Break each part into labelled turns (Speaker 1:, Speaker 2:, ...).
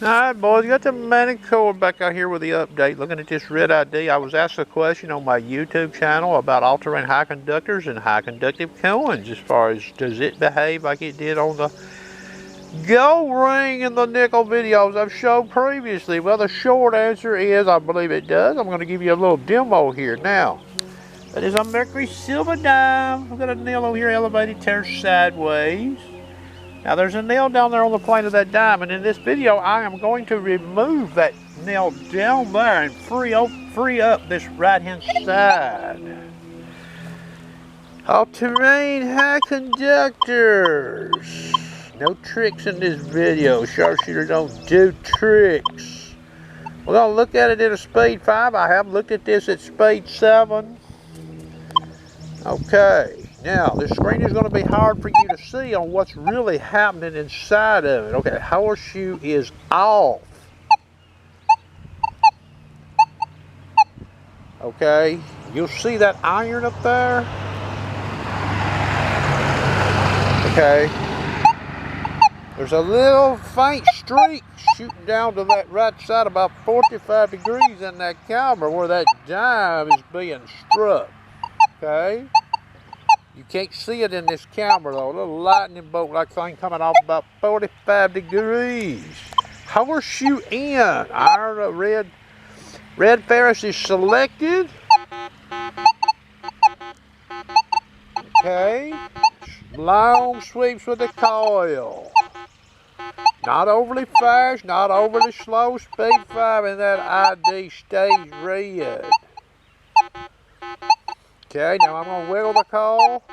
Speaker 1: Alright boys, got the Manticore back out here with the update. Looking at this red ID, I was asked a question on my YouTube channel about altering high conductors and high conductive coins, as far as does it behave like it did on the gold ring and the nickel videos I've showed previously. Well, the short answer is I believe it does. I'm going to give you a little demo here now. That is a mercury silver dime. I've got a nail over here elevated tear sideways. Now there's a nail down there on the plane of that dime, and in this video I am going to remove that nail down there and free up this right hand side. All-terrain high conductors. No tricks in this video. Sharpshooter don't do tricks. We're going to look at it in a speed 5. I have looked at this at speed 7. Okay. Now, this screen is going to be hard for you to see on what's really happening inside of it. Okay, horseshoe is off. Okay, you'll see that iron up there. Okay, there's a little faint streak shooting down to that right side about 45 degrees in that camera where that dime is being struck. Okay. You can't see it in this camera though. A little lightning bolt like thing coming off about 45 degrees. Horseshoe in. Iron red ferrous is selected. Okay. Long sweeps with the coil. Not overly fast, not overly slow. Speed 5 and that ID stays red. Okay, now I'm going to wiggle the coil.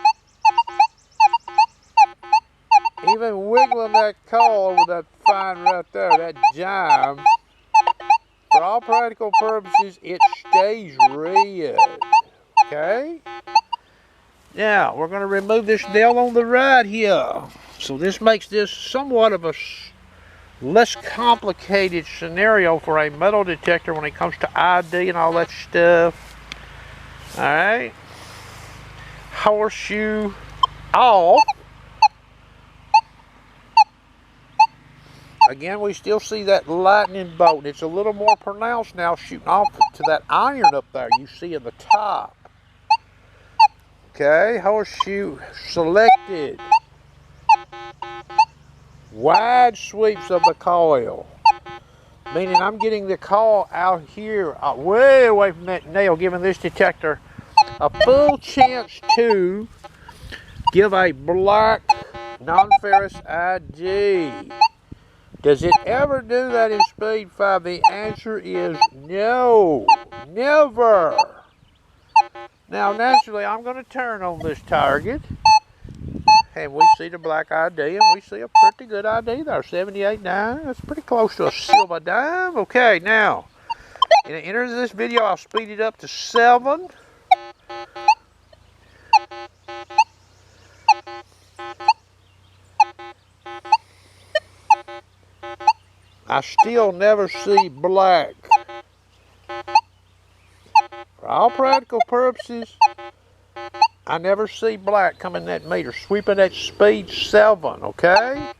Speaker 1: Even wiggling that coil with that fine right there, that dime, for all practical purposes, it stays red. Okay? Now, we're going to remove this nail on the right here. So this makes this somewhat of a less complicated scenario for a metal detector when it comes to ID and all that stuff. Alright? Horseshoe off. Again, we still see that lightning bolt. It's a little more pronounced now, shooting off to that iron up there you see in the top. Okay, horseshoe selected. Wide sweeps of the coil, meaning I'm getting the coil out here way away from that nail, giving this detector a full chance to give a black non-ferrous ID. Does it ever do that in speed 5? The answer is no. Never. Now naturally I'm going to turn on this target and we see the black ID and we see a pretty good ID there. 78 dime. That's pretty close to a silver dime. Okay, now in the end of this video I'll speed it up to 7. I still never see black. For all practical purposes, I never see black coming that meter, sweeping at speed 7, okay?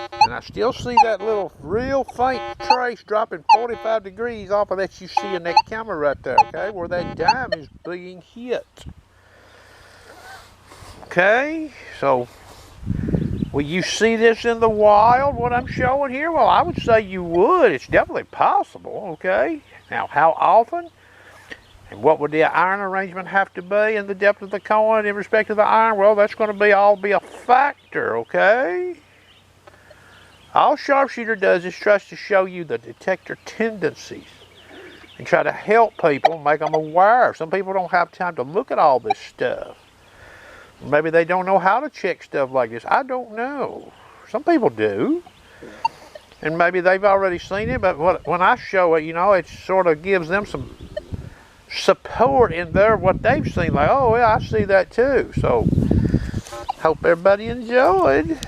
Speaker 1: And I still see that little real faint trace dropping 45 degrees off of that you see in that camera right there, okay? Where that dime is being hit. Okay, so will you see this in the wild, what I'm showing here? Well, I would say you would. It's definitely possible, okay? Now, how often? And what would the iron arrangement have to be in the depth of the coin in respect to the iron? Well, that's going to all be a factor, okay? All sharpshooter does is tries to show you the detector tendencies and try to help people, make them aware. Some people don't have time to look at all this stuff. Maybe they don't know how to check stuff like this. I don't know. Some people do. And maybe they've already seen it, but when I show it, you know, it sort of gives them some support in what they've seen. Like, oh, yeah, I see that too. So, hope everybody enjoyed.